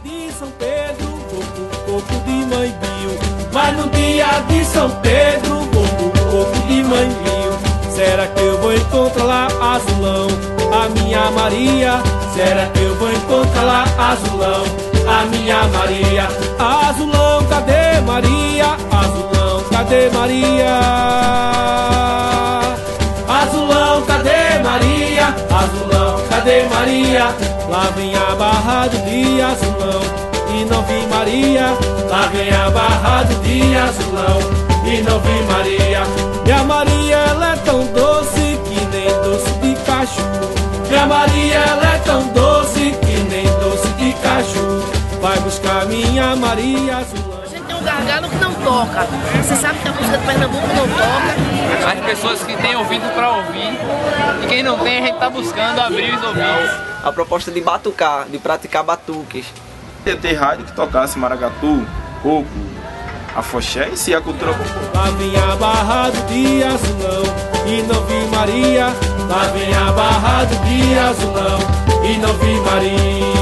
dia de São Pedro, coco de mãe viu. Mas no dia de São Pedro, coco de mãe viu. Será que eu vou encontrar lá azulão, a minha Maria? Será que eu vou encontrar lá azulão, a minha Maria? Azulão, cadê Maria? Azulão, cadê Maria? Azulão, cadê Maria? Azulão, cadê Maria? Lá vem a barra do dia azulão e não vi Maria. Lá vem a barra do dia azulão e não vi Maria. E a Maria ela é tão doce que nem doce de caju. E a Maria ela é tão doce que nem doce de caju. Vai buscar minha Maria azulão. A gente tem um gargalo que não toca. Você sabe que a música de Pernambuco não toca. As pessoas que têm ouvido para ouvir e quem não tem, a gente está buscando abrir os ouvidos. A proposta de batucar, de praticar batuques. Ter rádio que tocasse maracatu, coco, afoxé e se a cultura popular. Lá vem a barra do dia azulão e não vi Maria. Lá vem a barra do dia azulão e não vi Maria.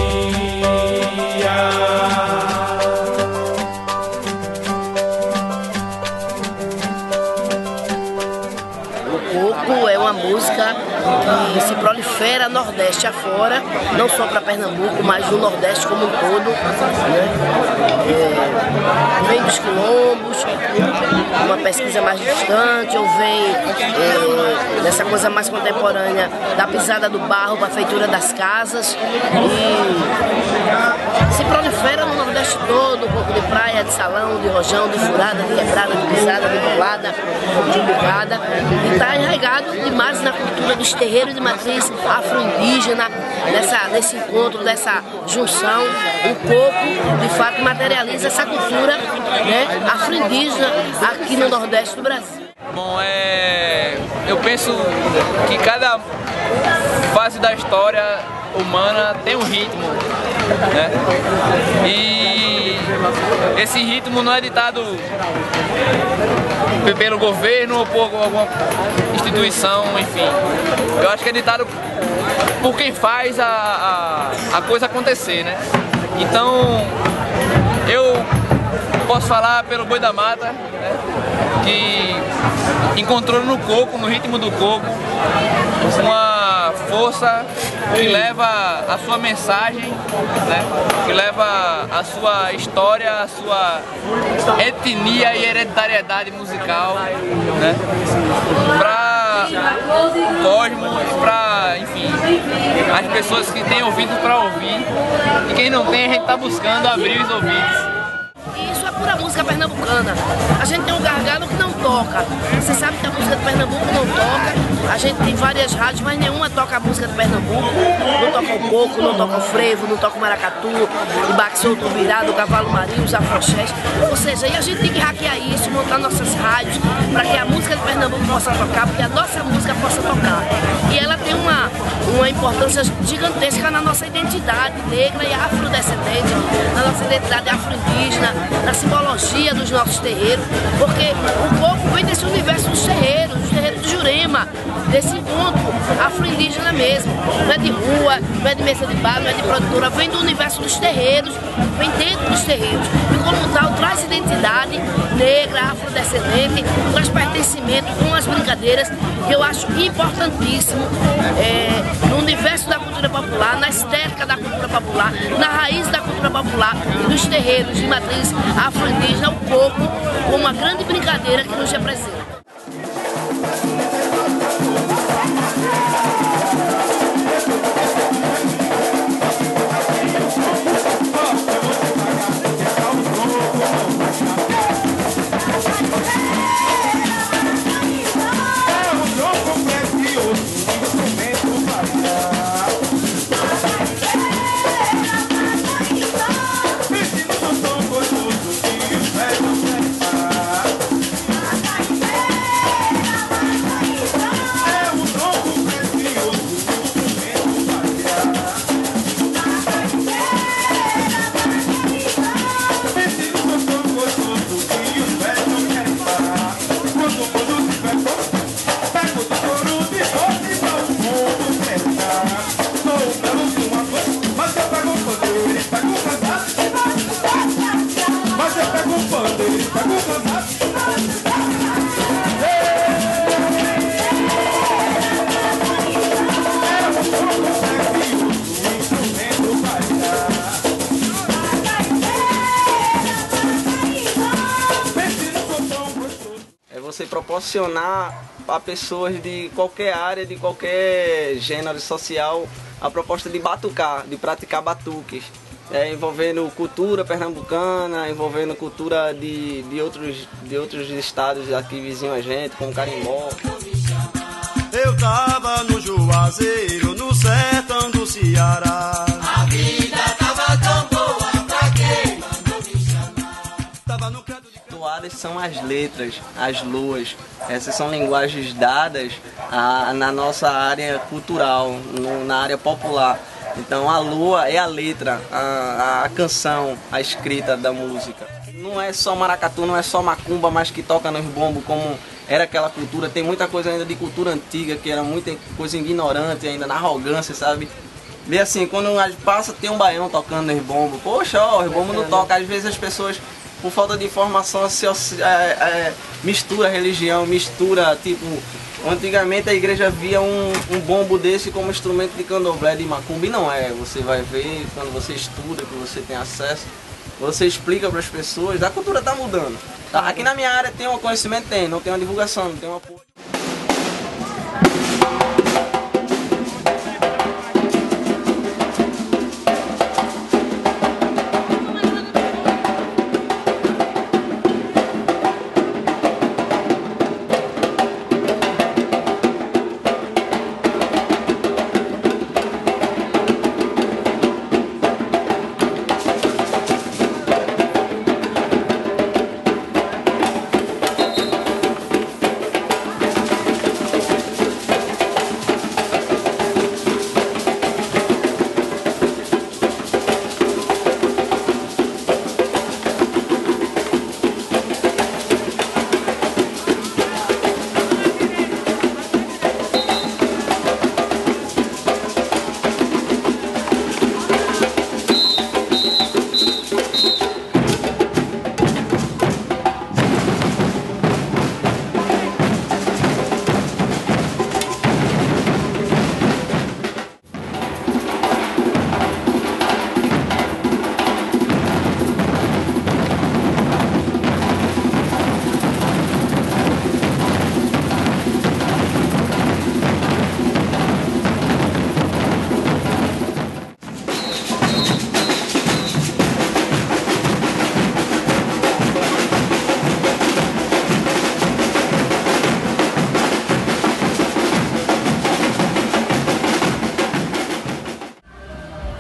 Coco é uma música que se prolifera Nordeste afora, não só para Pernambuco, mas no Nordeste como um todo, né? Vem dos quilombos, uma pesquisa mais distante, ou vem dessa coisa mais contemporânea da pisada do barro para a feitura das casas, e se prolifera no Nordeste todo, um pouco de praia, de salão, de rojão, de furada, de quebrada, de pisada, de bolada, de bicada, e está enraizado demais na cultura dos terreiros de matriz afro-indígena, nesse encontro, dessa junção. O coco, de fato, materializa essa cultura, né, afro-indígena aqui no Nordeste do Brasil. Bom, eu penso que cada fase da história humana tem um ritmo, né? E esse ritmo não é ditado pelo governo ou por alguma instituição, enfim. Eu acho que é ditado por quem faz a coisa acontecer, né? Então, eu posso falar pelo Boi da Mata, né, que encontrou no coco, no ritmo do coco, uma força que leva a sua mensagem, né, que leva a sua história, a sua etnia e hereditariedade musical, né, para o cosmos, para, enfim, as pessoas que têm ouvido para ouvir, e quem não tem, a gente está buscando abrir os ouvidos. Isso é pura música pernambucana. A gente tem um gargalo que não toca. Você sabe que a música de Pernambuco não toca. A gente tem várias rádios, mas nenhuma toca a música de Pernambuco. Não toca o coco, não toca o frevo, não toca o maracatu, o baque solto, o virado, o cavalo marinho, os afoxés. Ou seja, e a gente tem que hackear isso, montar nossas rádios para que a música de Pernambuco possa tocar, porque a nossa música possa tocar. E ela tem uma importância gigantesca na nossa identidade negra e afrodescendente, na nossa identidade afro-indígena, na simbologia dos nossos terreiros, porque o coco vem desse universo dos terreiros do Jurema, desse encontro afro-indígena mesmo. Não é de rua, não é de mesa de bar, não é de produtora, vem do universo dos terreiros, vem dentro dos terreiros. E como tal, traz identidade negra, afrodescendente, traz pertencimento com as brincadeiras, que eu acho importantíssimo no universo da cultura popular, na estética da cultura popular, na raiz da cultura popular e dos terreiros de matriz afro-indígena, o coco como uma grande brincadeira que nos representa. você proporcionar para pessoas de qualquer área, de qualquer gênero social, a proposta de batucar, de praticar batuques, envolvendo cultura pernambucana, envolvendo cultura de outros estados aqui vizinhos a gente, como Carimbó. Eu tava no Juazeiro, no sertão do Ceará. A vida tava tão boa pra quem mandou me chamar. Tava no canto de... Toadas são as letras, as luas. Essas são linguagens dadas na nossa área cultural, na área popular. Então a lua é a letra, a canção, a escrita da música. Não é só maracatu, não é só macumba, mas que toca nos bombos como era aquela cultura. Tem muita coisa ainda de cultura antiga, que era muita coisa ignorante ainda, na arrogância, sabe? Vê assim, quando passa tem um baião tocando nos bombos. Poxa, ó, os bombos não tocam. Às vezes as pessoas, por falta de informação, mistura religião, mistura, tipo... Antigamente a igreja via um bombo desse como instrumento de candomblé, de macumba, e não é. Você vai ver, quando você estuda, que você tem acesso, você explica para as pessoas, a cultura está mudando. Tá? Aqui na minha área tem um conhecimento, não tem uma divulgação, não tem um apoio.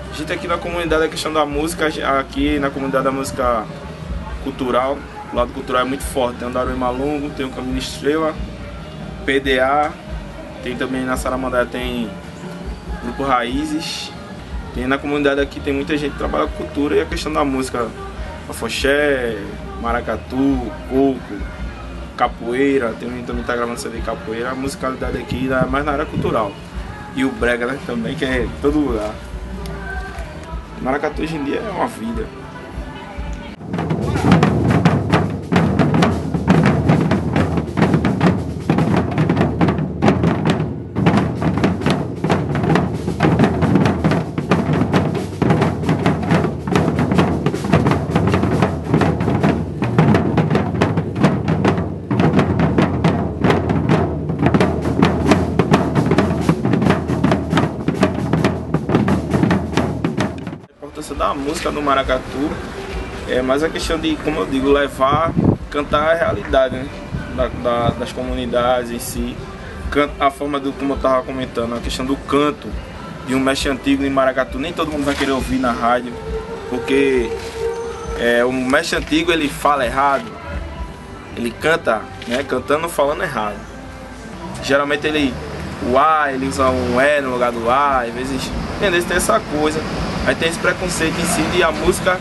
A gente aqui na comunidade, a questão da música, aqui na comunidade da música cultural, o lado cultural é muito forte. Tem o Daruí Malungo, tem o Caminho Estrela, PDA, tem também na Saramandá, tem Grupo Raízes. Tem na comunidade aqui, tem muita gente que trabalha com cultura e a questão da música, afoxé, maracatu, coco, capoeira, tem gente também que tá gravando CD de capoeira. A musicalidade aqui é mais na área cultural. E o brega, né, também, que é em todo lugar. Maracatu hoje em dia é uma vida. Da música do maracatu é mais a questão de, como eu digo, levar, cantar a realidade, né? das comunidades em si, a forma do, como eu estava comentando, a questão do canto de um mestre antigo em maracatu. Nem todo mundo vai querer ouvir na rádio, porque o mestre antigo ele fala errado, ele canta, né, cantando falando errado. Geralmente ele usa um E no lugar do A, às vezes, entendeu? Tem essa coisa. Aí tem esse preconceito em si de a música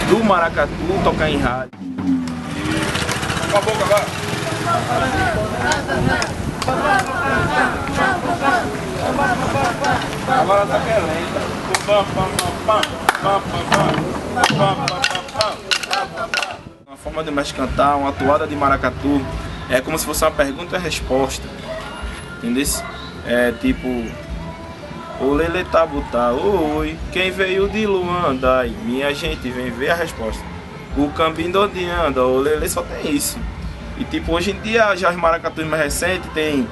do maracatu tocar em rádio. Com a boca agora. Agora tá lenta. Uma forma de mestre cantar, uma toada de maracatu, é como se fosse uma pergunta e resposta. Entendeu? É tipo... O Lele Tabutá, oi, quem veio de Luanda? Minha gente vem ver a resposta. O Cambindo de anda, o Lele só tem isso. E tipo, hoje em dia já os maracatus mais recentes tem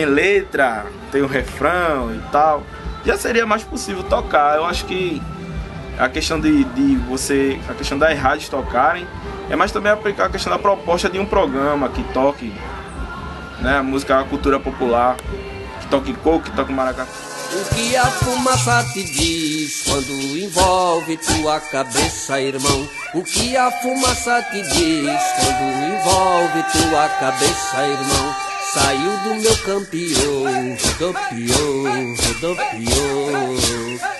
letra, tem o refrão e tal. Já seria mais possível tocar. Eu acho que a questão a questão das rádios tocarem é mais também aplicar a questão da proposta de um programa que toque, né, a música, a cultura popular, que toque coco, que toque maracatu. O que a fumaça te diz quando envolve tua cabeça, irmão? O que a fumaça te diz quando envolve tua cabeça, irmão? Saiu do meu campeão, rodopiou, rodopiou.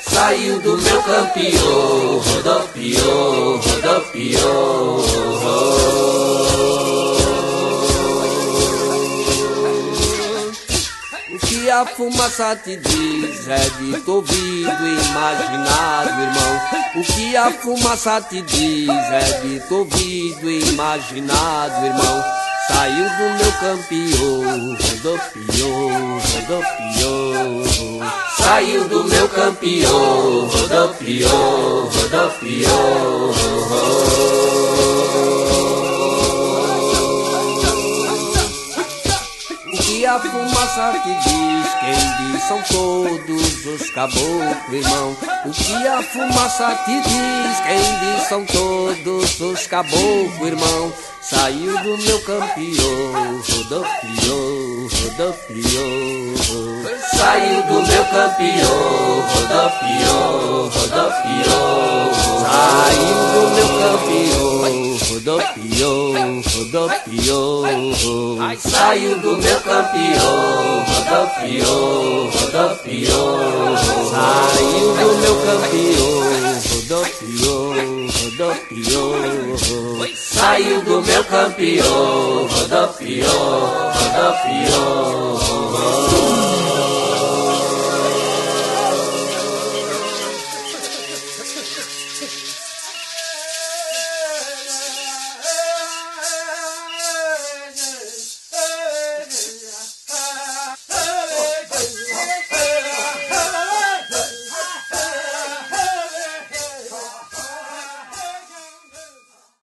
Saiu do meu campeão, rodopiou, rodopiou. O que a fumaça te diz é de teu ouvido imaginado, irmão. O que a fumaça te diz é de teu ouvido imaginado, irmão. Saiu do meu campeão, rodopiou, rodopiou. Saiu do meu campeão, rodopiou, rodopiou. O que a fumaça te diz, quem diz são todos os caboclos, irmão. O que a fumaça te diz, quem diz são todos os caboclos, irmão. Saiu do meu campeão, rodopiou, rodopiou. Saiu do meu campeão, rodopiou, rodopiou. Saiu do meu campeão, rodopiou, rodopiou. Saiu do meu campeão, rodopiou, rodopiou. Saiu do meu campeão, rodopiou, rodopiou. Saiu do meu campeão, rodopiou, rodopiou.